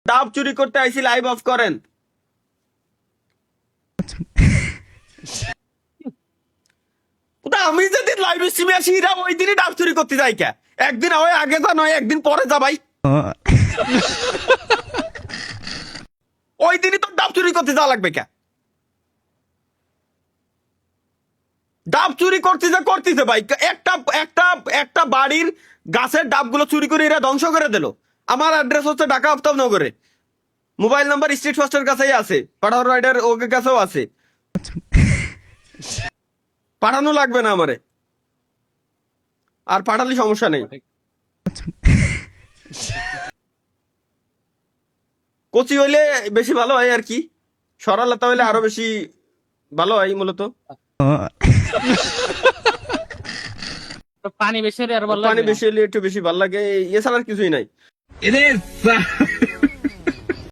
ডাব চুরি করতে আইছি, লাইভ অফ করেন। আমি যেদিন লাইভ স্ট্রিমে আসি এরা ওই দিনই ডাব চুরি করতে যাই কে? একদিন হয় আগে যা, নয় একদিন পরে যা ভাই। ওই দিনই তো ডাব চুরি করতে যাওয়া লাগবে কে? ডাব চুরি করতেছে ভাই। একটা একটা একটা বাড়ির গাছের ডাবগুলো চুরি করে এরা ধ্বংস করে দিল। আমার অ্যাড্রেস হচ্ছে ঢাকা আফতাবনগরে। মোবাইল নাম্বার স্ট্রিট ফাস্টের কাছেই আছে, পাঠানোর রাইডার ওকে কাছেও আছে। পাঠানো লাগবে না আমারে, আর পাঠালে সমস্যা নেই। কচি হইলে বেশি ভালো হয় আর কি, সরলতা হইলে আরো বেশি ভালো হয় মূলত। পানি বেশি হলে আর ভালো পানি লাগে। বেশি হলে একটু বেশি ভালো লাগে, এছাড়া আর কিছুই নাই।